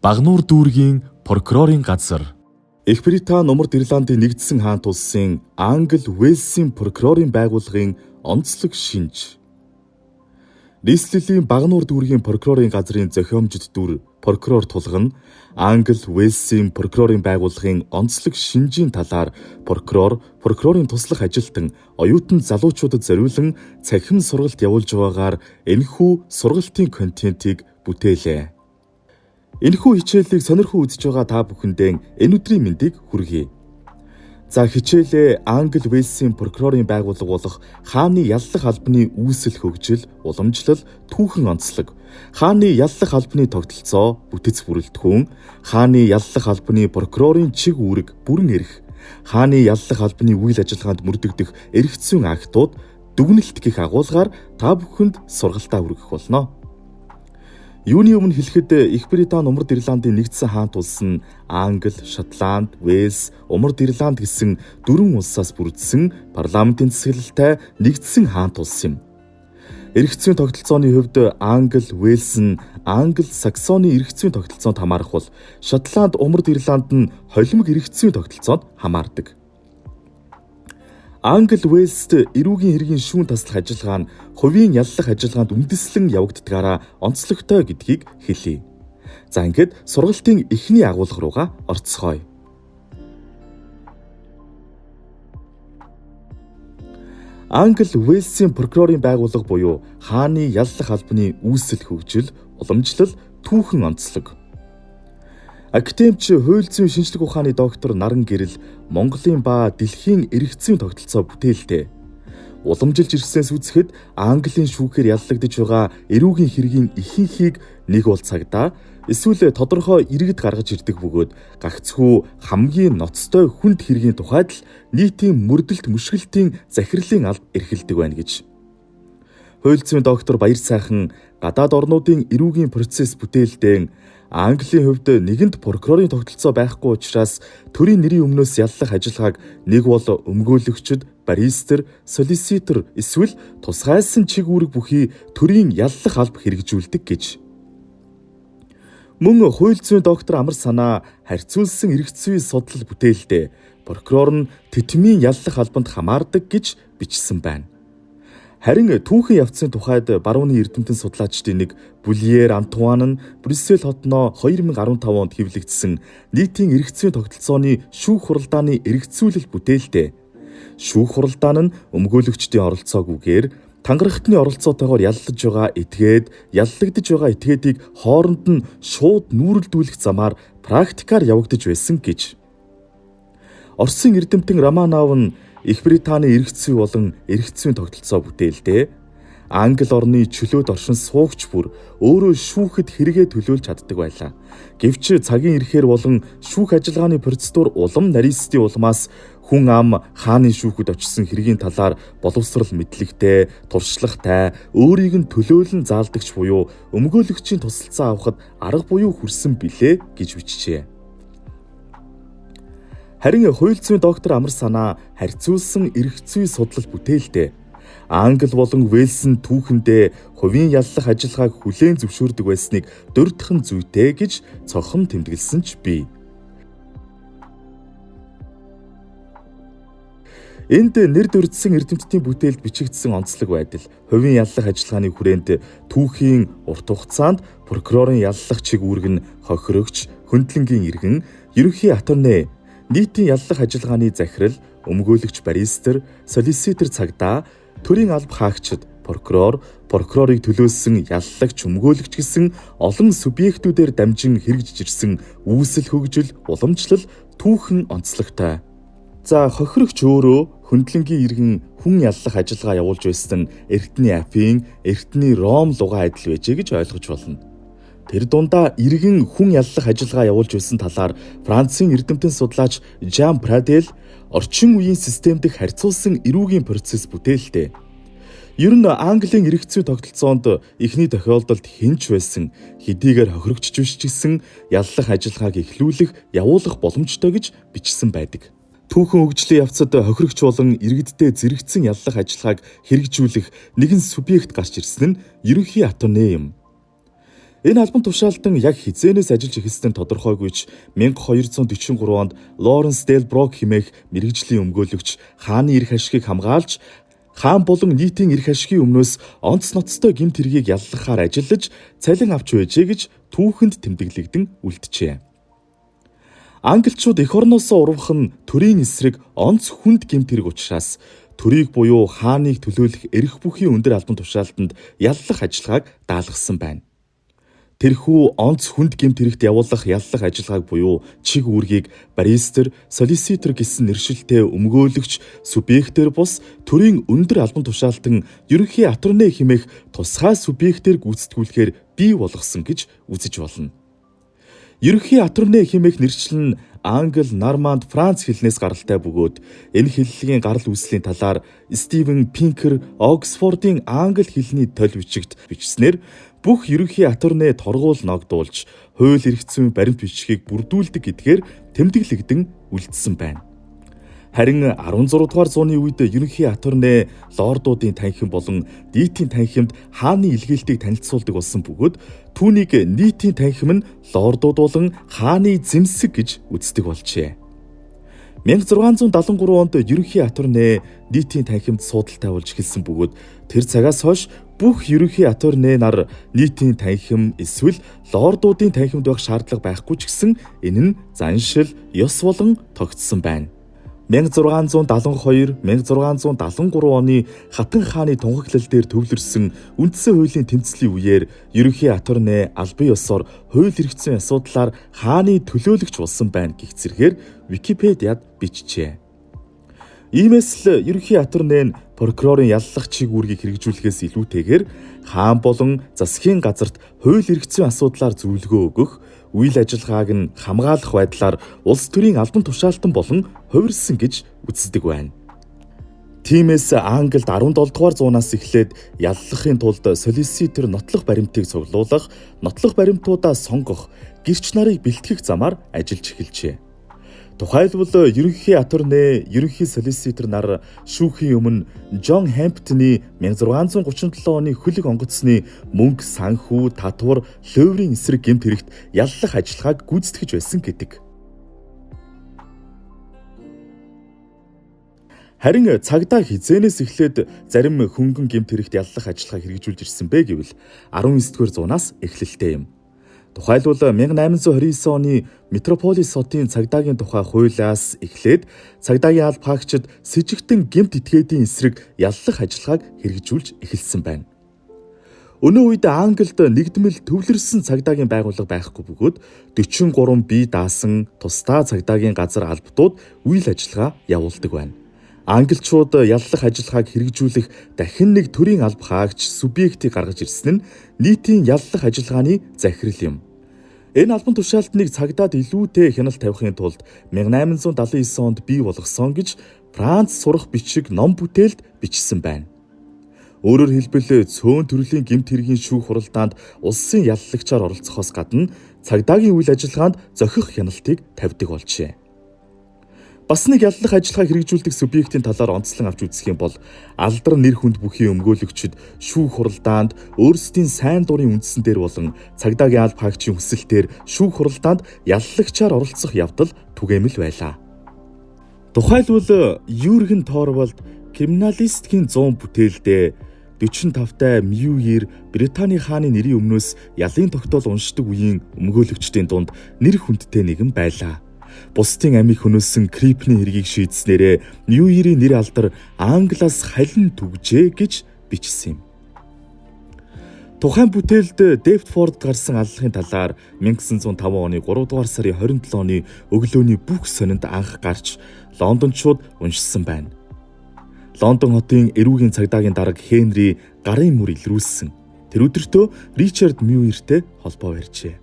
Багнуур дүүргийн прокурорын газар. Их Британи Умард Ирландын нэгдсэн хаант улсын Англи Уэльсийн прокурорын байгууллагын онцлог шинж. Нийслэлийн Багнуур дүүргийн прокурорын газрын зохиомжит дүр прокурор тулган Англи Уэльсийн прокурорын байгууллагын онцлог шинжийн талаар прокурорын туслах ажилтан оюутан залуучуудад зориулан цахим сургалт явуулж байгаагаар энэхүү сургалтын контентийг бүтээлээ. Энэхүү хичээлийг сонирхон үзэж байгаа та бүхэндээ энэ өдрийн мэндийг хүргэе. За хичээлээ Англи Уэльсийн прокурорын байгууллага болох хааны яллах албаны үүсэл хөгжил, уламжлал, түүхэн онцлог, хааны яллах албаны тогтолцоо, бүтэц бүрэлдэхүүн, хааны яллах албаны прокурорын чиг үүрэг, бүрэн эрх, хааны яллах албаны үйл ажиллагаанд мөрдөгдөх эрх зүйн актууд, дүгнэлт гэх агуулгаар та бүхэнд сургалтаа хүргэх болно. Юуны өмнө хэлэхэд Их Британи Умард Ирландын нэгдсэн хаант улс нь Англи, Шотланд, Уэльс, Умард Ирланд гэсэн 4 улсаас бүрдсэн парламентын засаглалтай нэгдсэн хаант улс юм. Эрх зүйн тогтолцооны хувьд Англи, Уэльс нь Англи-Саксоны эрх зүйн тогтолцоонд хамаарах бол Шотланд, Умард Ирланд нь холимог эрх зүйн тогтолцоонд хамаардаг. Англи Уэльст эрүүгийн хэргийн шүүн таслах ажиллагаа нь хувийн яллах ажиллагаанд үндэслэн явагддгаараа онцлогтой гэдгийг хэлье. За ингээд сургалтын эхний агуулга руугаа орцгоё. Англи Уэльсийн прокурорын байгууллага буюу хааны яллах албаны үүсэл хөгжил, уламжлал, түүхэн онцлог. Академич хууль зүйн шинжлэх ухааны доктор Наран Гэрэл Монголын ба дэлхийн эрх зүйн тогтолцоо бүтээлтэй. Уламжилж ирсэнээс үзэхэд Английн шүүхээр яллагдж байгаа эрүүгийн хэргийн ихэнхийг нэг бол цагдаа эсвэл тодорхой иргэд гаргаж ирдэг бөгөөд гагцхүү хамгийн ноцтой хүнд хэргийн тухайд л нийтийн мөрдөлт мөшгөлтийн захирлын алба эрхэлдэг байна гэж. Хууль зүйн доктор Баяр сайхан гадаад орнуудын эрүүгийн процесс бүтээлдээ Английн хувьд нэгэнт прокурорын тогтолцоо байхгүй учраас төрийн нэрийн өмнөөс яллах ажиллагааг нэг бол өмгөөлөгчд, баристер, солиситор эсвэл тусгайсан чиг үүрэг бүхий төрийн яллах алба хэрэгжүүлдэг гэж. Мөн хууль зүйн доктор Амар санаа харьцуулсан эрх зүйн судлал бүтээлдээ прокурор нь тэтмийн яллах албанд хамаардаг гэж бичсэн байна. Харин түүхэн явцын тухайд барууны эрдэмтэн судлаачдын нэг Бульер Антуан нь Брюссел хотноо 2015 онд хэвлэгдсэн нийтийн эрх зүйн тогтолцооны шүүх хуралдааны эргэцүүлэл бүтээлтэй. Шүүх хуралдаан нь өмгөөлөгчдийн оролцоогүйгээр тангарахтны оролцоотойгоор яллаж байгаа этгээд, яллагдж байгаа этгээдийг хооронд нь шууд нүүрэлдүүлэх замаар практикаар явагдаж байсан гэж. Оросын эрдэмтэн Романов нь Их Британи эрх зүй болон эрх зүйн тогтолцоо бүтээлдээ Англи орны чөлөөт оршин суугч бүр өөрөө шүүхэд хэрэгээ төлөөлж чаддаг байлаа. Гэвч цагийн ирэхээр болон шүүх ажиллагааны процедур улам нарийсдын улмаас хүн ам хааны шүүхэд очисон хэргийн талаар боловсрал мэдлэгтэй, туршлагатай, өөрийг нь төлөөлөн заалдагч буюу өмгөөлөгчийн тусалцаа авахд арга буюу хүрсэн билээ гэж бичжээ. Харин хууль зүйн доктор Амар санаа харьцуулсан эрх зүй судлал бүтээлтэй. Англи болон Уэльс нь түүхэндээ хувийн яллах ажиллагааг хүлээн зөвшөөрдөг байсныг дурдхан зүйтэй гэж цохон тэмдэглэсэн ч бий. Энд нэр дөрлөсөн эрдэмтдийн бүтээлд бичигдсэн онцлог байдал, хувийн яллах ажиллагааны хүрээнд түүхийн урт хугацаанд прокурорын яллах чиг үүрэг нь хохирогч, хөндлөнгийн иргэн, ерөнхий аторней, нийтийн яллах ажиллагааны захирал, өмгөөлөгч баристер, солиситор цагдаа, төрийн алба хаагчид, прокурор, прокурорыг төлөөлсөн яллагч, өмгөөлөгч гэсэн олон субъектүүдээр дамжин хэрэгжиж ирсэн үүсэл хөгжил, уламжлал, түүхэн онцлогтой. За хохирогч өөрөө хөндлөнгийн иргэн хүн яллах ажиллагаа явуулж байсан эртний Афин, эртний Ром луга адил байжээ гэж ойлгож болно. Тэр дундаа иргэн хүн яллах ажиллагаа явуулж байсан талаар Францын эрдэмтэн судлаач Жан Прадел орчин үеийн систем дэх харьцуулсан эрүүгийн процесс бүтээлтэй. Ер нь Английн эрх зүйн тогтолцоонд эхний тохиолдолд хинч байсан хэдийгээр хохирогч биш ч гэсэн яллах ажиллагааг эхлүүлэх, явуулах боломжтой гэж бичсэн байдаг. Түүхэн хөгжлийн явцад хохирогч болон иргэдтэй зэрэгцэн яллах ажиллагааг хэрэгжүүлэх нэгэн субъект гарч ирсэн нь ерөнхий аторней юм. Энэ албан тушаалтан яг хизээнээс ажиллаж эхэлсэн нь тодорхойгүй ч 1243 онд Лоренс Делброк хэмээх мэрэгжлийн өмгөөлөгч хааны эрх ашигыг хамгаалж хаан болон нийтийн эрх ашигын өмнөөс онц ноцтой гэмт хэргийг яллахаар ажиллаж цалин авч байжээ гэж түүхэнд тэмдэглэгдэн үлджээ. Англичууд эх орноосоо урвах нь төрийн эсрэг онц хүнд гэмт хэрэг учраас төрийг буюу хааныг төлөөлөх эрх бүхий өндөр албан тушаалтанд яллах ажиллагааг даалгасан байна. Тэрхүү онц хүнд гэмт хэрэгт явуулах яллах ажиллагааг буюу чиг үүргийг баристер, солиситор гэсэн нэршилтэй өмгөөлөгч субъектээр бус төрийн өндөр албан тушаалтан ерөнхий аторнэ хэмээх тусгай субъектээр гүйцэтгүүлэхээр бий болгосон гэж үзэж болно. Ерөнхий аторнэ хэмээх нэршил нь Англи, Норманд, Франц хэлнээс гаралтай бөгөөд энэ хэллэгийн гарал үүслийн талаар Стивен Пинкер Оксфордын англи хэлний толь бичигт бичснээр бүх ерөнхий аторнэ торгуул ногдуулж хууль эрх зүйн баримт бичгийг бүрдүүлдэг гэдгээр тэмдэглэгдэн үлдсэн байна. Харин 16 дугаар зууны үед ерөнхий аторнэ лордуудын танхим болон нийтийн танхимд хааны илгээлтийг танилцуулдаг болсон бөгөөд түүнийг нийтийн танхим нь лордууд болон хааны зэмсэг гэж үздэг болжээ. 1673 онд ерөнхий аторнэ нийтийн танхимд суудалтай болж эхэлсэн бөгөөд тэр цагаас хойш бүх ерөнхий аторнэ нар нийтийн танхим эсвэл лордуудын танхимд байх шаардлага байхгүй ч гэсэн энэ нь заншил, ёс болон тогтсон байна. 1672-1673 оны Хатан хааны тунхаглал дээр төвлөрсөн үндсэн хуулийн тэмцлийн үеэр ерөнхий аторнэ албан ёсоор хууль эрх зүйн асуудлаар хааны төлөөлөгч болсон байна гэх зэргээр Википедиад бичжээ. Иймээс л ерөнхий аторнэ нь прокурорын яллах чиг үүргийг хэрэгжүүлэхээс илүүтэйгээр хаан болон засгийн газарт хууль эрх зүйн асуудлаар зөвлөгөө өгөх, үйл ажиллагааг нь хамгаалах байдлаар улс төрийн албан тушаалтан болон хувирсан гэж үздэг байна. Тиймээс Англид 17 дугаар зуунаас эхлээд яллахын тулд солиситор нотлох баримтыг цуглуулах, нотлох баримтуудаа сонгох, гэрч нарыг бэлтгэх замаар ажиллаж эхэлжээ. Тухайлбал ерөнхий аторнэ, ерөнхий солиситор нар шүүхийн өмнө Джон Хэмптны 1637 оны хөлөг онгоцны мөнгө, санхүү, татвар, луйврын эсрэг гэмт хэрэгт яллах ажиллагааг гүйцэтгэж байсан гэдэг. Харин цагдаа хизээнээс эхлээд зарим хөнгөн гэмт хэрэгт яллах ажиллагаа хэрэгжүүлж ирсэн бэ гэвэл 19-р зуунаас эхлэлтэй юм. Тухайлбал 1829 оны Метрополис хотын цагдаагийн тухай хуулиас эхлээд цагдаагийн алба хаагчид с жигтэн гэмт этгээдийн эсрэг яллах ажиллагааг хэрэгжүүлж эхэлсэн байна. Өнөө үед Англид нэгдмэл төвлөрсөн цагдаагийн байгууллага байхгүй бөгөөд 43 бие даасан тусдаа цагдаагийн газар албадууд үйл ажиллагаа явуулдаг байна. Англичууд яллах ажиллагааг хэрэгжүүлэх дахин нэг төрийн алба хаагч субъектийг гаргаж ирсэн нь нийтийн яллах ажиллагааны захирал юм. Энэ албан тушаалтныг цагдаад илүүтэй хяналт тавихын тулд 1879 онд бий болгосон гэж Франц сурах бичиг ном бүтээлд бичсэн байна. Өөрөөр хэлбэл цөөн төрлийн гэмт хэргийн шүүх хуралдаанд улсын яллагчаар оролцохоос гадна цагдаагийн үйл ажиллагаанд зохих хяналтыг тавьдаг болжээ. Бас нэг яллах ажиллагаа хэрэгжүүлдэг субъектийн талаар онцлон авч үзэх юм бол алдар нэр хүнд бүхий өмгөөлөгчид шүүх хуралдаанд өөрсдийн сайн дурын үндсэн дээр болон цагдаагийн алба хаагчийн хүсэлтээр шүүх хуралдаанд яллагчаар оролцох явдал түгээмэл байлаа. Тухайлбал Юрген Торвальд криминалистикийн 100 бүтээлдээ 45-тай Мьюир Британий хааны нэрийн өмнөөс ялын тогтоол уншдаг үеийн өмгөөлөгчдийн дунд нэр хүндтэй нэгэн байлаа. Бусдын амийг хөнөөсөн Крипний хэргийг шийдснээрээ Мьюирийн нэр алдар Англиас халин түгжээ гэж бичсэн юм. Тухайн бүтээлд Дэвтфорд гарсан аллахын талаар 1905 оны 3 дугаар сарын 27 оны өглөөний бүх сонинд анх гарч лондончууд уншсан байна. Лондон хотын эрүүгийн цагдаагийн дарга Хенри гарын мөр илрүүлсэн. Тэр өдөртөө Ричард Мьюиртэй холбоо барьжээ.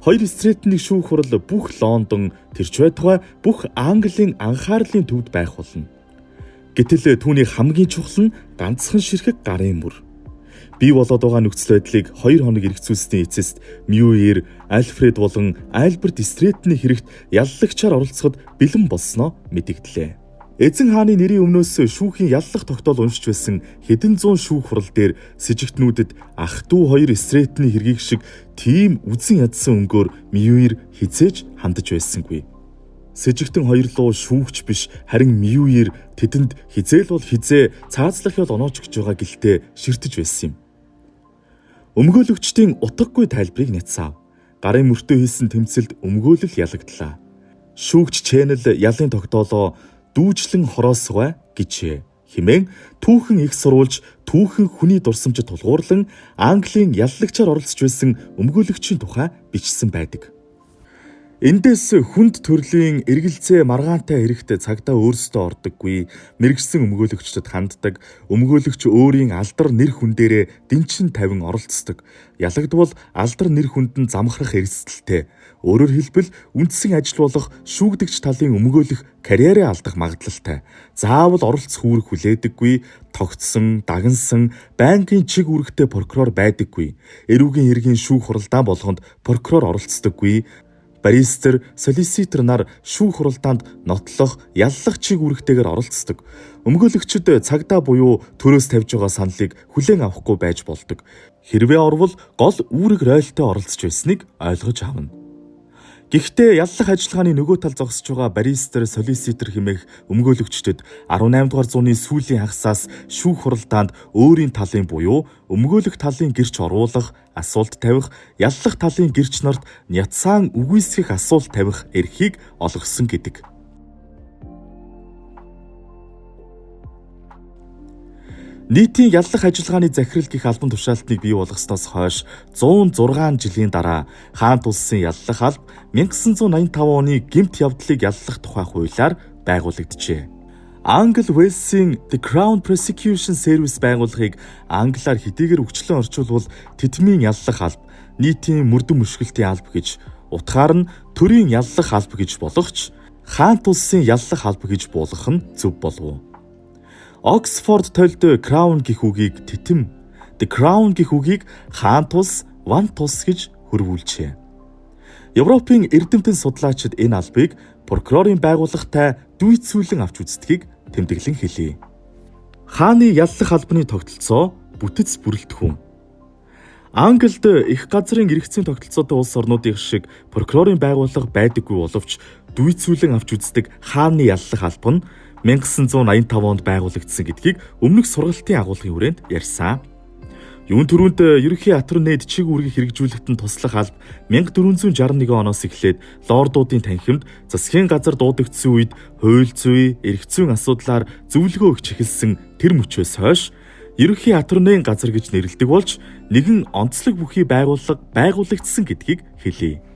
Хоёр стрейтний шүүх хурал бүх Лондон тэрч байтугай бүх Английн анхаарлын төвд байх болно. Гэтэл түүний хамгийн чухал нь ганцхан ширхэг гарын мөр. Бий болоод байгаа нөхцөл байдлыг 2 хоног эргэцүүлсний эцэст Мьюир, Альфред болон Альберт стрейтний хэрэгт яллагчаар оролцоход бэлэн болсноо мэдэгдлээ. Эзэн хааны нэрийн өмнөөс шүүхийн яллах тогтоол уншиж байсан хэдэн зуун шүүх хурал дээр сэжигтнүүдэд ах дүү хоёр Стрэйтний хэргийг шиг тийм үзэн ядсан өнгөөр Мьюир хизээж хандаж байсангүй. Сэжигтэн хоёр луу шүүгч биш харин Мьюир тэдэнд хизээл бол хизээ цаазлах ял онооч гэж байгаа гэлтэй ширтэж байсан юм. Өмгөөлөгчдийн утгагүй тайлбарыг няцаав. Гарын мөртөө хийсэн тэмцэлд өмгөөлөл ялагдлаа. Шүүгч Ченнел ялын тогтоолоо дүүжлэн хороосгой гэж хэмээн түүхэн их сурвалж түүхэн хүний дурсамжид тулгуурлан Английн яллагчаар оролцож байсан өмгөөлөгчийн тухай бичсэн байдаг. Эндээс хүнд төрлийн эргэлзээ маргаантай хэрэгт цагдаа өөрсдөө ордоггүй, мэрэгсэн өмгөөлөгчдөд ханддаг, өмгөөлөгч өөрийн алдар нэр хүн дээрээ дэнчин тавин оролцдог. Ялагдвал алдар нэр хүнд нь замхрах эрсдэлтэй. Өөрөөр хэлбэл үндсэн ажил болох шүүгдэгч талын өмгөөлөх карьерээ алдах магадлалтай. Заавал оролцох үүрэг хүлээдэггүй, тогтсон, дагнсан, байнгын чиг үүрэгтэй прокурор байдаггүй. Эрүүгийн хэргийн шүүх хуралдаан болгонд прокурор оролцдоггүй. Баристер, солиситор нар шүүх хуралдаанд нотлох, яллах чиг үүрэгтэйгээр оролцдог. Өмгөөлөгчид цагдаа буюу төрөөс тавьж байгаа саналыг хүлээн авахгүй байж болдог. Хэрвээ орвол гол үүрэг ройлтой оролцож байсныг ойлгож авна. Гэхдээ яллах ажиллагааны нөгөө тал зогсож байгаа баристер, солиситор хэмээх өмгөөлөгчдөд 18 дугаар зууны сүүлийн хагасаас шүүх хуралдаанд өөрийн талын буюу өмгөөлөх талын гэрч оруулах, асуулт тавих, яллах талын гэрч нарт няцаан үгүйсгэх асуулт тавих эрхийг олгосон гэдэг. Нийтийн яллах ажиллагааны захирал гэх албан тушаалтныг бий болгосноос хойш 106 жилийн дараа хаант улсын яллах алба 1985 оны гэмт явдлыг яллах тухай хуулиар байгуулагджээ. Англи Уэльсийн The Crown Prosecution Service байгууллагыг англиар хэдийгээр өгчлөн орчуулвал титмийн яллах алба, нийтийн мөрдөн мөшгөлтийн алба гэж, утгаар нь төрийн яллах алба гэж болгоч хаант улсын яллах алба гэж буулгах нь зөв болов. Оксфорд толд Crown гэх үгийг титэм, The Crown гэх үгийг хаант улс, вант улс гэж хөрвүүлжээ. Европын эрдэмтэн судлаачид энэ албыг прокурорын байгууллагатай дүйцүүлэн авч үздгийг тэмдэглэн хэлье. Хааны яллах албаны тогтолцоо бүтэц бүрэлдэхүүн. Англид их газрын эргэцийн тогтолцоотой улс орнуудын шиг прокурорын байгууллага байдаггүй боловч дүйцүүлэн авч үздэг хааны яллах алба нь 1985 онд байгуулагдсан гэдгийг өмнөх сургалтын агуулгын хүрээнд ярьсан. Юун түрүүнд ерөнхий атторнейд чиг үүргийг хэрэгжүүлэхэд нь туслах алба 1461 оноос эхлээд лордуудын танхимд засгийн газар дуудагдсан үед хууль зүйн, эрх зүйн асуудлаар зөвлөгөө өгч эхэлсэн тэр мөчөөс хойш ерөнхий атторнейн газар гэж нэрлэдэг болж нэгэн онцлог бүхий байгууллага байгуулагдсан гэдгийг хэлье.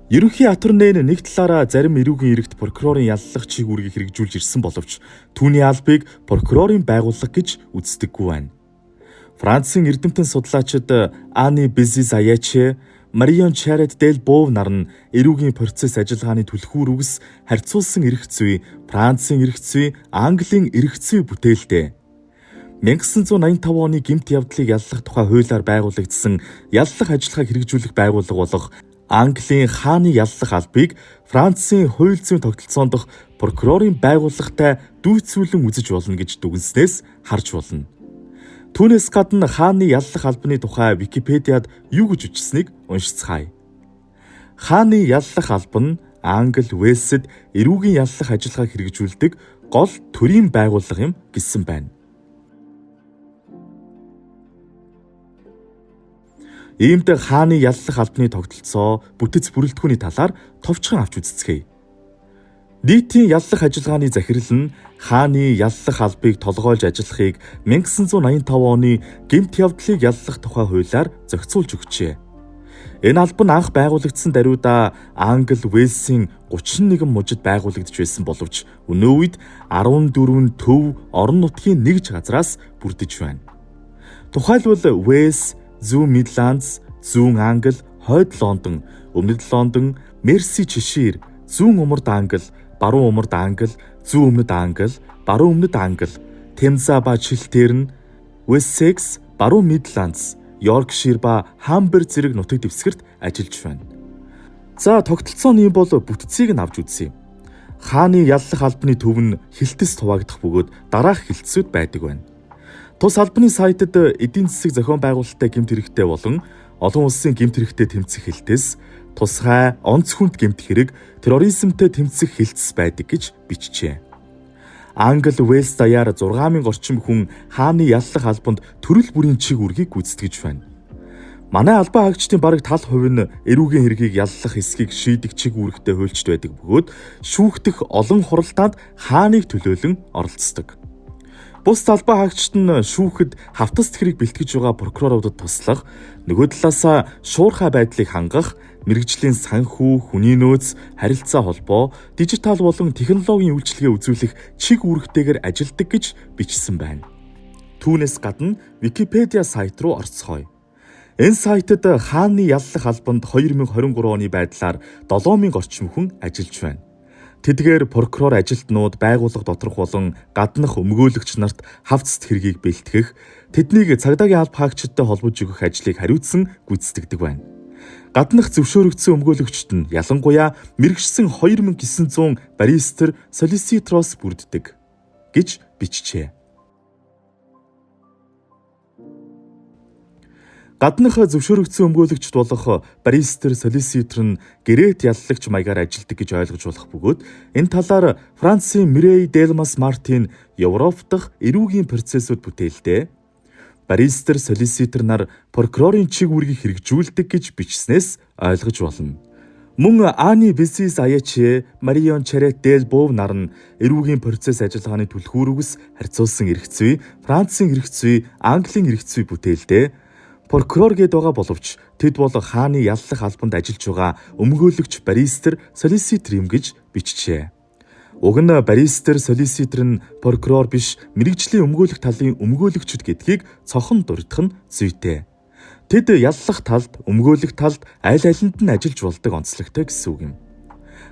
Ерөнхий атторнейн нэг талаараа зарим эрүүгийн эрэгт прокурорын яллах чиг үүргийг хэрэгжүүлж ирсэн боловч түүний албыг прокурорын байгууллага гэж үздэггүй байна. Францын эрдэмтэн судлаачид Ани Безис-Аяче, Марион Чарет Дел Бов нар нь эрүүгийн процесс ажиллагааны түлхүүр үгс харьцуулсан эрх зүй, Францын эрх зүй, Английн эрх зүй бүтээлтэй 1985 оны гэмт явдлыг яллах тухай хуулиар байгуулагдсан яллах ажиллагааг хэрэгжүүлэх байгууллага болох Английн хааны яллах албыг Францын хууль зүйн тогтолцоон дох прокурорын байгууллагатай дүйцүүлэн үзэж болно гэж дүгнснээс харж болно. Түүнээс гадна хааны яллах албаны тухай Википедиад юу гэж бичсэнийг уншицгаая. Хааны яллах алба нь Англи, Уэльсэд эрүүгийн яллах ажиллагааг хэрэгжүүлдэг гол төрийн байгууллага юм гэсэн байна. Иймд хааны яллах албаны тогтолцоо бүтэц бүрэлдэхүүний талаар товчхон авч үзцгээе. Нийтийн яллах ажиллагааны захирал нь хааны яллах албыг толгойлж ажиллахыг 1985 оны гэмт явдлыг яллах тухай хуулиар зохицуулж өгчээ. Энэ алба нь анх байгуулагдсан даруйда Англи, Уэльсийн 31 мужид байгуулагдж байсан боловч өнөө үед 14 төв орон нутгийн нэгж газраас бүрдэж байна. Тухайлбал Уэльс, Зүүн Мидландс, Зүүн Англи, Хойд Лондон, Өмнөд Лондон, Мерси Чешир, Зүүн Умард Англи, Баруун Умард Англи, Зүүн Өмнөд Англи, Баруун Өмнөд Англи, Темза ба Чилтерн, Уэссекс, Баруун Мидландс, Йоркшир ба Хамбер зэрэг нутаг дэвсгэрт ажиллаж байна. За тогтолцооны бол бүтцийг нь авч үзье. хааны яллах албаны төв нь хилтэс хуваагдах бөгөөд дараах хилцүүд байдаг байна. Тус албаны сайтад эдийн засаг зохион байгуулалттай гэмт хэрэгтэй болон олон улсын гэмт хэрэгтэй тэмцэх хилтэс, тусгай онц хүнд гэмт хэрэг, терроризмтэй тэмцэх хилцс байдаг гэж бичжээ. Англи, Уэльс даяар 6,000 орчим хүн хааны яллах албанд төрөл бүрийн чиг үүргийг гүйцэтгэж байна. Манай албан хаагчдын бараг тал хувь нь эрүүгийн хэргийг яллах эсхийг шийдэх чиг үүрэгтэй хуульчд байдаг бөгөөд шүүхтэх олон хуралдаанд хааныг төлөөлөн оролцдог. Бус албан хаагчид нь шүүхэд хавтас тэрэг бэлтгэж байгаа прокуроруудад туслах, нөгөө талаасаа шуурхай байдлыг хангах, мэргэжлийн санхүү, хүний нөөц, харилцаа холбоо, дижитал болон технологийн үйлчилгээ үзүүлэх чиг үүрэгтэйгээр ажилдаг гэж бичсэн байна. Түүнээс гадна Википедиа сайт руу орцгоё. Энэ сайтад хааны яллах албанд 2023 оны байдлаар 7,000 орчим хүн ажиллаж байна. Тэдгээр прокурор ажилтнууд байгууллага доторх болон гаднах өмгөөлөгч нарт хавцт хэргийг бэлтгэх, тэднийг цагдаагийн алба хаагчидтай холбож өгөх ажлыг хариуцсан гүйцэтгэдэг байна. Гаднах зөвшөөрөгдсөн өмгөөлөгчд нь ялангуяа мэргэжсэн 2900 баристер, солиситроос бүрддэг гэж бичжээ. Гаднах зөвшөөрөгдсөн өмгөөлөгчд болох баристер, солиситер нь гэрээт яллагч маягаар ажилдаг гэж ойлгож болох бөгөөд энэ талаар Францын Мирей Делмас Мартин Европ дахь эрүүгийн процессыг бүтээлдээ баристер, солиситер нар прокурорын чиг үүргийг хэрэгжүүлдэг гэж бичснээс ойлгож болно. Мөн Ани Бисис Аяч, Марион Чарет Дел Бов нар нь эрүүгийн процесс ажиллагааны түлхүүр үгс харьцуулсан эрх зүй, Францын эрх зүй, Английн эрх зүй бүтээлдээ прокурор гээд байгаа боловч тэд бол хааны яллах албанд ажиллаж байгаа өмгөөлөгч баристер, солиситер юм гэж бичжээ. Уг нь баристер, солиситер нь прокурор биш, мэргэжлийн өмгөөлөх талын өмгөөлөгчд гэдгийг цохон дурдах нь зүйтэй. Тэд яллах талд, өмгөөлөх талд аль алинд нь ажиллаж болдог онцлогтой гэсэн үг юм.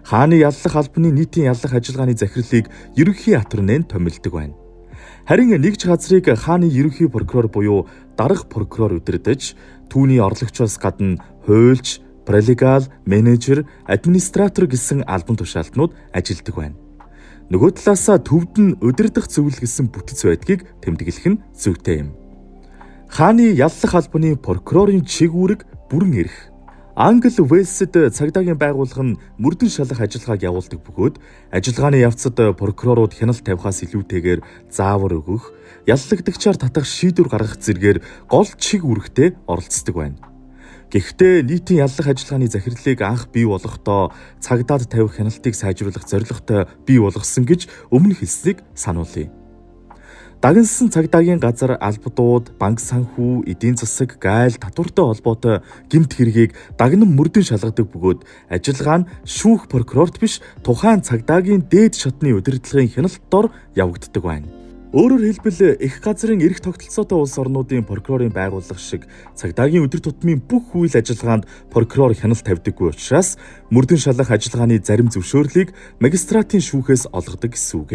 Хааны яллах албаны нийтийн яллах ажиллагааны захирлыг ерөнхий атторнээ томилдог байна. Харин нэгж газрыг хааны ерөнхий прокурор буюу дарга прокурор удирдах, түүний орлогчоос гадна хуульч, паралегал, менежер, администратор гэсэн албан тушаалтнууд ажилладаг байна. Нөгөө талаасаа төвд нь удирдах зөвлөл гэсэн бүтэц байдгийг тэмдэглэх нь зүйтэй юм. Хааны яллах албаны прокурорын чиг үүрэг бүрэн эрх. Англи, Уэльсэд цагдаагийн байгууллага нь мөрдөн шалгах ажиллагааг явуулдаг бөгөөд ажиллагааны явцад прокурорууд хяналт тавихаас илүүтэйгээр заавар өгөх, яллагдагчаар татах шийдвэр гаргах зэргээр гол чиг үүрэгтэй оролцдог байна. Гэхдээ нийтийн яллах ажиллагааны захирлыг анх бий болгохдоо цагдаад тавих хяналтыг сайжруулах зорилготой бий болгосон гэж өмнө хэлснийг сануулъя. Дагнсан цагдаагийн газар албадууд, банк санхүү, эдийн засаг, гайл, татвартай холбоотой гэмт хэргийг дагнан мөрдөн шалгадаг бөгөөд ажиллагаа нь шүүх прокурорт биш тухайн цагдаагийн дээд шатны удирдлагын хяналт дор явагддаг байна. Өөрөөр хэлбэл их газрын эрх тогтолцоотой улс орнуудын прокурорын байгууллага шиг цагдаагийн өдөр тутмын бүх үйл ажиллагаанд прокурор хяналт тавьдаггүй учраас мөрдөн шалгах ажиллагааны зарим зөвшөөрлийг магистратын шүүхээс олгодог гэсэн үг.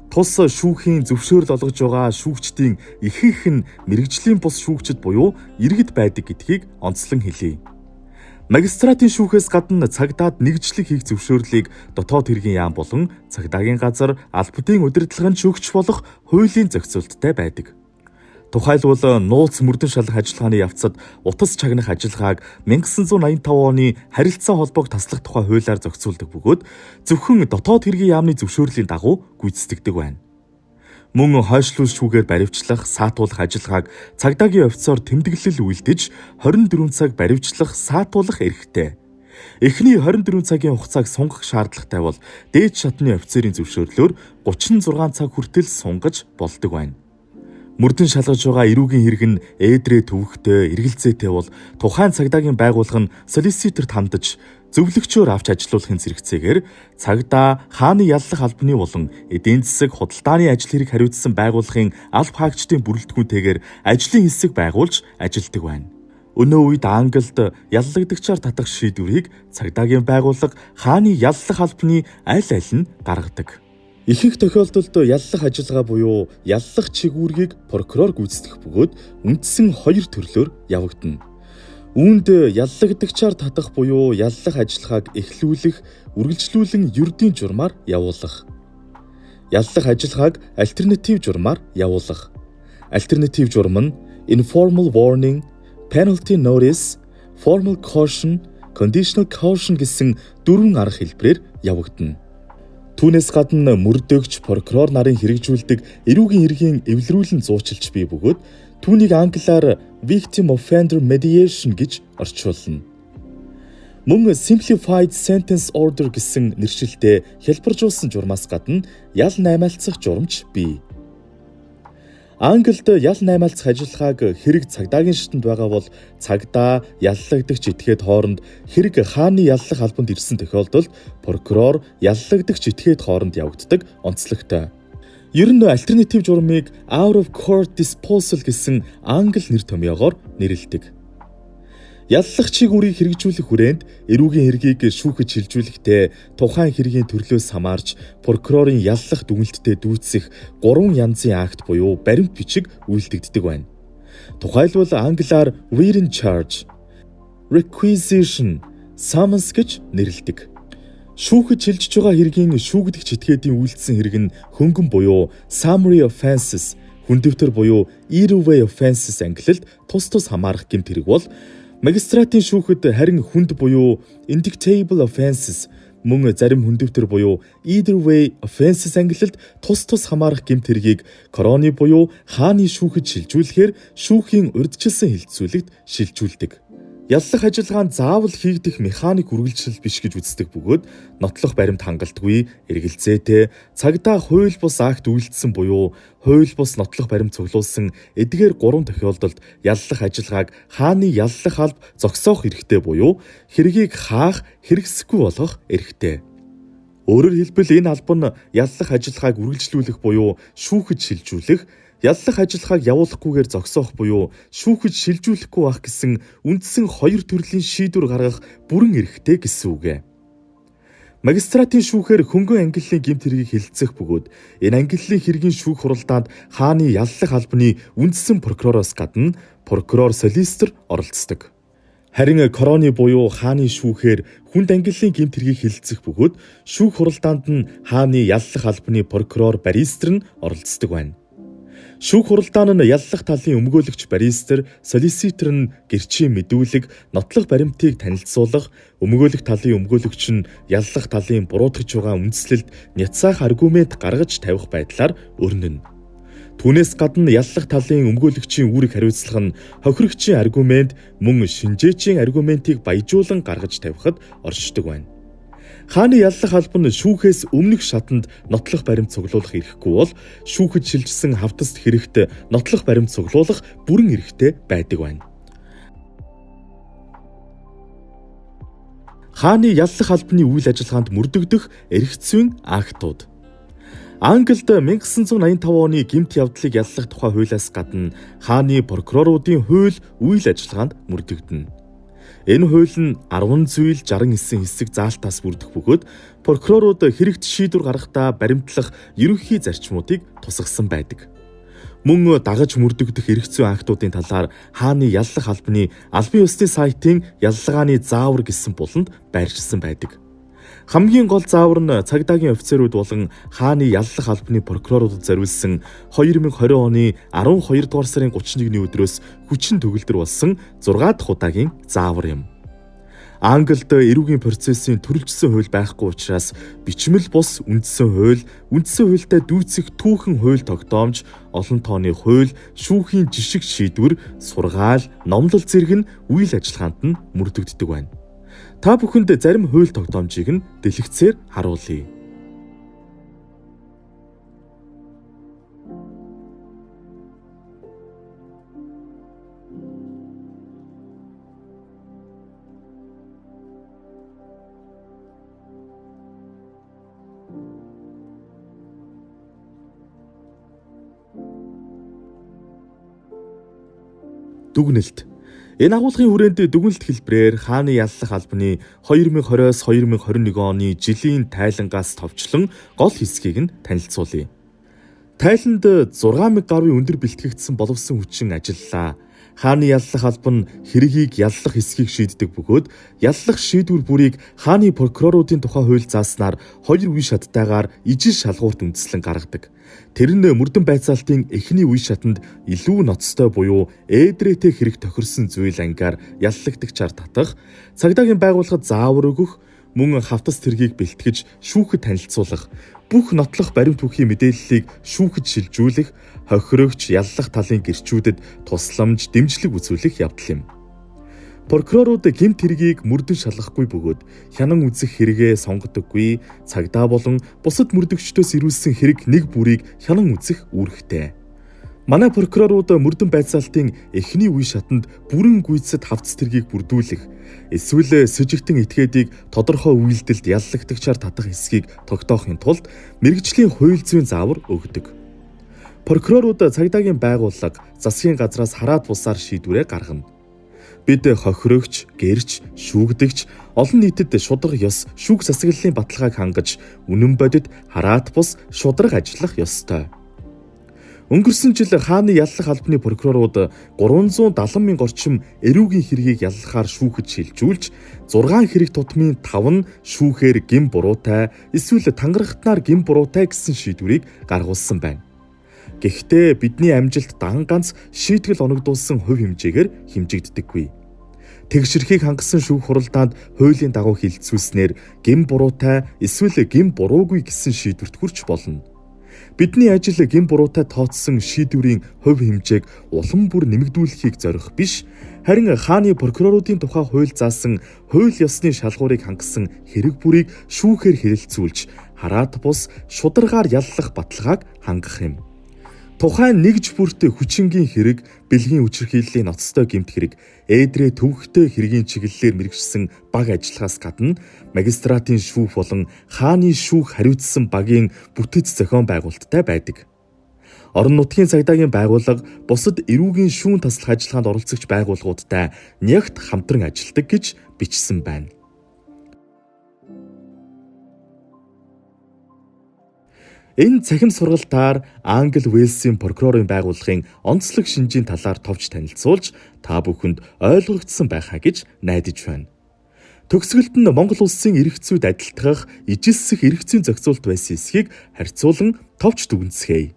Тус шүүхийн зөвшөөрөл олгож байгаа шүүгчдийн ихэнх нь мэргэжлийн бус шүүгчд буюу иргэд байдаг гэдгийг онцлон хэлье. Магистратын шүүхээс гадна цагдаад нэгжлэг хийх зөвшөөрлийг дотоод хэргийн яам болон цагдаагийн газар албадын удирдлагын өгч болох хуулийн зохицуулттай байдаг. Тухайлбал нууц мөрдөн шалгах ажиллагааны явцад утас чагнах ажиллагааг 1985 оны харилцаа холбоог таслах тухай хуулиар зохицуулдаг бөгөөд зөвхөн дотоод хэргийн яамны зөвшөөрлийн дагуу гүйцэтгэдэг байна. Мөн хойшлуулж шүүгээр баривчлах, саатуулах ажиллагааг цагдаагийн офицер тэмдэглэл үйлдэж 24 цаг баривчлах, саатуулах эрхтэй. Эхний 24 цагийн хугацааг сунгах шаардлагатай бол дээд шатны офицерын зөвшөөрлөөр 36 цаг хүртэл сунгаж болдог байна. Мөрдөн шалгаж байгаа эрүүгийн хэрэг нь ээдрээ төвөгтэй, эргэлзээтэй бол тухайн цагдаагийн байгууллага нь солиситерт хандаж зөвлөгчөөр авч ажилуулахын зэрэгцээгээр цагдаа хааны яллах албаны болон эдийн засаг худалдааны ажил хэрэг хариуцсан байгууллагын алба хаагчдын бүрэлдэхүүнтэйгээр ажлын хэсэг байгуулж ажилдаг байна. Өнөө үед Англид яллагдагчаар татах шийдвэрийг цагдаагийн байгууллага хааны яллах албаны аль аль нь гаргадаг. Ихэнх тохиолдолд яллах ажиллагаа буюу яллах чиг үүргийг прокурор гүйцэтгэх бөгөөд үндсэн хоёр төрлөөр явагдана. Үүнд яллагдагчаар татах буюу яллах ажиллагааг эхлүүлэх, үргэлжлүүлэн ердийн журмаар явуулах. Яллах ажиллагааг альтернатив журмаар явуулах. Альтернатив журам нь informal warning, penalty notice, formal caution, conditional caution гэсэн 4 арга хэлбэрээр явагдана. Түүнээс гадна мөрдөгч, прокурор нарын хэрэгжүүлдэг эрүүгийн хэргийн эвлэрүүлэн зуучилж бий бөгөөд түүнийг англиар victim offender mediation гэж орчуулна. Мөн simplified sentence order гэсэн нэршилтэй хялбаржуулсан журмаас гадна ял наймаалцах журамч бий. Англид ял наймаалцах ажиллагааг хэрэг цагдаагийн шатанд байгаа бол цагдаа, яллагдагч этгээд хооронд хэрэг хааны яллах албанд ирсэн тохиолдолд прокурор, яллагдагч этгээд хооронд явагддаг онцлогтой. Ер нь альтернатив журмыг out of court disposal гэсэн англи нэр томьёогоор нэрлэдэг. Яллагчийг үрийг хэрэгжүүлэх хүрээнд эрүүгийн хэргийг шүүхэд шилжүүлэхдээ тухайн хэргийн төрлөөс хамаарч прокурорын яллах дүгнэлттэй дүүцэх 3 янзын акт буюу баримт бичиг үйлдэгддэг байна. Тухайлбал англиар written charge, requisition, summons гэж нэрлэдэг. Шүүхэд шилжиж байгаа хэргийн шүүгдэгч этгээдийн үйлдсэн хэрэг нь хөнгөн буюу summary offenses, хүндэвтэр буюу either way offenses ангилалд тус хамаарах гэмт хэрэг бол магистратын шүүхэд харин хүнд буюу indictable offenses мөн зарим хүндэвтэр буюу either way offenses ангилалд тус хамаарах гэмт хэргийг короны буюу хааны шүүхэд шилжүүлэхээр шүүхийн урьдчилсан хилцүүлэгт шилжүүлдэг. Яллах ажиллагаанд заавал хийгдэх механик үргэлжлэл биш гэж үздэг бөгөөд нотлох баримт хангалтгүй, эргэлзээтэй, цагдаа хууль бус акт үйлдсэн буюу хууль бус нотлох баримт цуглуулсан эдгээр 3 тохиолдолд яллах ажиллагааг хааны яллах алба зогсоох эрхтэй буюу хэргийг хаах, хэрэгсэхгүй болгох эрхтэй. Өөрөөр хэлбэл энэ алба нь яллах ажиллагааг үргэлжлүүлэх буюу шүүхэд шилжүүлэх, яллах ажиллагааг явуулахгүйгээр зогсоох буюу шүүхэд шилжүүлэхгүй байх гэсэн үндсэн 2 төрлийн шийдвэр гаргах бүрэн эрхтэй гэсэн үг. Магистратын шүүхээр хөнгөн ангиллын гэмт хэргийг хэлэлцэх бөгөөд энэ ангиллын хэргийн шүүх хуралдаанд хааны яллах албаны үндсэн прокуророос гадна прокурор солиситор оролцдог. Харин короны буюу хааны шүүхээр хүнд ангиллын гэмт хэргийг хэлэлцэх бөгөөд шүүх хуралдаанд нь хааны яллах албаны прокурор баристер нь оролцдог байна. Шүүх хуралдаан нь яллах талын өмгөөлөгч баристер, солиситор нь гэрчийн мэдүүлэг, нотлох баримтыг танилцуулах, өмгөөлөх талын өмгөөлөгч нь яллах талын буруутгаж байгаа үндслэлд няцаах аргумент гаргаж тавих байдлаар өрнөнө. Түүнээс гадна яллах талын өмгөөлөгчийн үүрэг хариуцлах нь хохирогчийн аргумент мөн шинжээчийн аргументыг баяжуулан гаргаж тавихад оршдог байна. Хааны яллах алба нь шүүхээс өмнөх шатанд нотлох баримт цуглуулах эрхгүй бол шүүхэд шилжсэн хавтаст хэрэгт нотлох баримт цуглуулах бүрэн эрхтэй байдаг байна. Хааны яллах албаны үйл ажиллагаанд мөрдөгдөх эрх зүйн актууд. Англид 1985 оны гэмт явдлыг яллах тухай хуулиас гадна хааны прокуроруудын хууль үйл ажиллагаанд мөрдөгдөнө. Энэ хууль нь 10 зүйл 69 хэсэг заалтаас бүрдэх бөгөөд прокурорууд хэрэгт шийдвэр гаргахдаа баримтлах ерөнхий зарчмуудыг тусгасан байдаг. Мөн дагаж мөрдөгдөх эрх зүйн актуудын талаар хааны яллах албаны албан ёсны сайтын яллагааны заавар гэсэн буланд байршсан байдаг. Хамгийн гол заавар нь цагдаагийн офицерууд болон хааны яллах албаны прокуроруудад зориулсан 2020 оны 12 дугаар сарын 31-ний өдрөөс хүчин төгөлдөр болсон 6 дахь удаагийн заавар юм. Англид эрүүгийн процессын төрөлжсөн хууль байхгүй учраас бичмэл бус үндсэн хуультай дүүцэх түүхэн хууль тогтоомж, олон тооны хууль, шүүхийн жишг шийдвэр, сургаал, номлол зэрэг нь үйл ажиллагаанд нь мөрдөгддөг байна. Та бүхэнд зарим хууль тогтоомжийг нь дэлгэцээр харуулъя. Дүгнэлт. Энэ агуулгын хүрээнд дүгнэлт хэлбэрээр хааны яллах албаны 2020-с 2021 оны жилийн тайлангаас товчлон гол хэсгийг нь танилцуулъя. Тайланд 6,000 гаруй өндөр бэлтгэгдсэн боловсон хүчин ажиллалаа. Хааны яллах алба нь хэргийг яллах эсхийг шийддэг бөгөөд яллах шийдвэр бүрийг хааны прокуроруудын тухай хууль зааснаар 2 үе шаттайгаар ижил шалгуурт үндэслэн гаргадаг. Тэр нь мөрдөн байцаалтын эхний үе шатанд илүү ноцтой буюу ээдрээтэй хэрэг тохирсон зүйл ангиар яллагдагчаар татах, цагдаагийн байгууллагад заавар өгөх, мөн хавтас тэргийг бэлтгэж шүүхэд танилцуулах, бүх нотлох баримт бүхий мэдээллийг шүүхэд шилжүүлэх, хохирогч яллах талын гэрчүүдэд тусламж, дэмжлэг үзүүлэх явдал юм. Прокурорууд гэмт хэргийг мөрдөн шалгахгүй бөгөөд хянан үзэх хэрэгээ сонгодоггүй, цагдаа болон бусад мөрдөгчдөөс ирүүлсэн хэрэг нэг бүрийг хянан үзэх үүрэгтэй. Манай прокурорууд мөрдөн байцаалтын эхний үе шатанд бүрэн гүйцэд хавц тэргийг бүрдүүлэх, эсвэл сэжигтэн этгээдийг тодорхой үйлдэлд яллагдагчаар татах эсхийг тогтоохын тулд мэргэжлийн хууль зүйн заавар өгдөг. Прокурорууд цагдаагийн байгууллага, засгийн газраас хараад бусаар шийдвэрээ гаргана. Бид хохирогч, гэрч, шүүгдэгч, олон нийтэд шударга ёс, шүүх засаглалын баталгааг хангаж, үнэн бодит, хараат бус шударга ажиллах ёстой. Өнгөрсөн жил хааны яллах албаны прокурорууд 370 мянга орчим эрүүгийн хэргийг яллахаар шүүхэд шилжүүлж, 6 хэрэг тутмын 5 нь шүүхээр гин буруутай, эсвэл тангарахтнаар гин буруутай гэсэн шийдвэрийг гаргуулсан байна. Гэхдээ бидний амжилт дан ганц шийтгэл оногдуулсан хувь хэмжээгээр хэмжигддэггүй. Тэгшэрхийг хангасан шүүх хуралдаанд хуулийн дагуу хилцүүлснээр гин буруутай, эсвэл гин буруугүй гэсэн шийдвэрт хүрч болно. Бидний ажил гин буруутай тооцсон шийдвэрийн хувь хэмжээг улам бүр нэмэгдүүлэхийг зорих биш, харин хааны прокуроруудын тухай хууль заасан хууль ёсны шалгуурыг хангасан хэрэг бүрийг шүүхээр хэрэлцүүлж, хараат бус шударгаар яллах баталгааг хангах юм. Тухайн нэгж бүрт хүчингийн хэрэг, бэлгийн хүчирхийллийн ноцтой гэмт хэрэг, ээдрээ төвөгтэй хэргийн чиглэлээр мэргэжсэн баг ажиллахаас гадна магистратын шүүх болон хааны шүүх хариуцсан багийн бүтэц зохион байгуулалттай байдаг. Орон нутгийн цагдаагийн байгууллага бусад эрүүгийн шүүн таслах ажиллагаанд оролцогч байгууллагуудтай нягт хамтран ажилладаг гэж бичсэн байна. Энэ цахим сургалтаар Англи Уэльсийн прокурорын байгууллагын онцлог шинжийн талаар товч танилцуулж, та бүхэнд ойлгогдсон байхаа гэж найдаж байна. Төгсгөлд нь Монгол улсын эрх зүйд адилтгах, ижилсэх эрх зүйн зохицуулт байсан эсхийг харьцуулан товч дүгнэцгээе.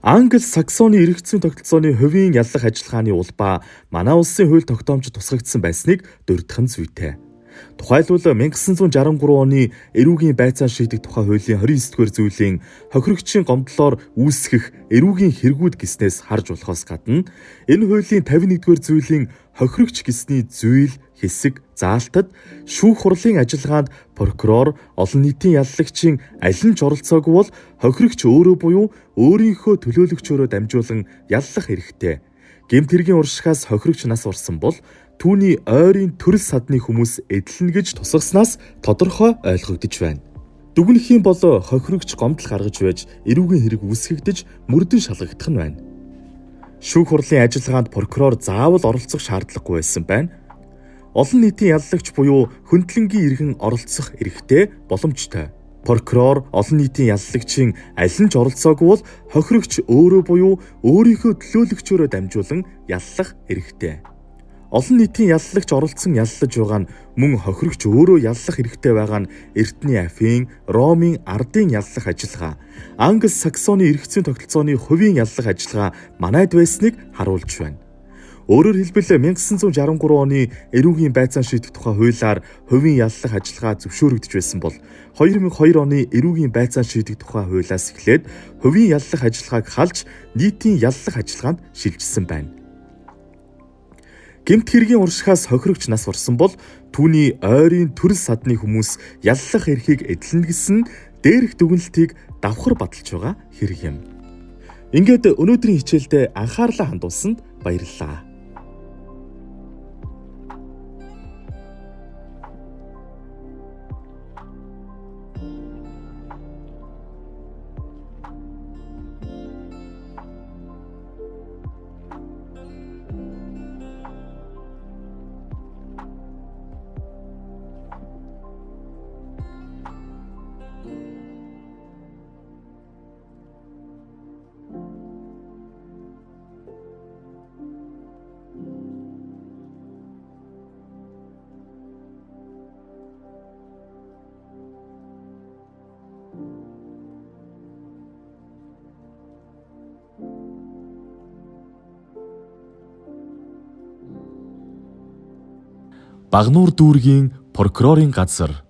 Англи Саксоны эрх зүйн тогтолцооны хувийн яллах ажиллагааны улбаа манай улсын хууль тогтоомжид тусгагдсан байсныг дурдах нь зүйтэй. Тухайлбал 1963 оны эрүүгийн байцаан шийдэх тухай хуулийн 29-р зүйлийн хохирогчийн гомдлоор үүсгэх эрүүгийн хэрэгүүд гэснээс харж болохоос гадна энэ хуулийн 51-р зүйлийн хохирогч гэсний зүйл, хэсэг, заалтад шүүх хурлын ажиллагаанд прокурор, олон нийтийн яллагчийн аль нь ч оролцоогүй бол хохирогч өөрөө буюу өөрийнхөө төлөөлөгчөөрөө дамжуулан яллах хэрэгтэй. Гэмт хэргийн уршигаас хохирогч нас орсон бол түүний ойрын төрөл садны хүмүүс эдлэнэ гэж тусгаснаас тодорхой ойлгогдож байна. Дүгнэх юм бол хохирогч гомдол гаргаж байж эрүүгийн хэрэг үүсгэгдэж мөрдөн шалгагдах нь байна. Шүүх хурлын ажиллагаанд прокурор заавал оролцох шаардлагагүй байсан байна. Олон нийтийн яллагч буюу хөндлөнгийн иргэн оролцох эрхтэй, боломжтой. Прокурор олон нийтийн яллагчийн аль нь ч оролцоогүй бол хохирогч өөрөө буюу өөрийнхөө төлөөлөгчөөрөө дамжуулан яллах эрхтэй. Олон нийтийн яллагч оролцсон яллаж байгаа нь мөн хохирогч өөрөө яллах хэрэгтэй байгаа нь Эрдэнэ Афийн, Ромын ардын яллах ажиллагаа, Англи Саксоны эрх зүйн тогтолцооны хувийн яллах ажиллагаа манайд байсныг харуулж байна. Өөрөөр хэлбэл 1963 оны эрүүгийн байцаан шийдэх тухай хуулиар хувийн яллах ажиллагаа зөвшөөрөгдөж байсан бол 2002 оны эрүүгийн байцаан шийдэх тухай хуулиас эхлээд хувийн яллах ажиллагааг халж нийтийн яллах ажиллагаанд шилжсэн байна. Гэмт хэргийн уршихаас хохирогч нас орсон бол түүний ойрын төрөл садны хүмүүс яллах эрхийг эдлэнэ гэсэн дээрх дүгнэлтийг давхар баталж байгаа хэрэг юм. Ингээд өнөөдрийн хичээлдээ анхаарлаа хандуулсанд баярлалаа. Багнуур дүүргийн прокурорын газар.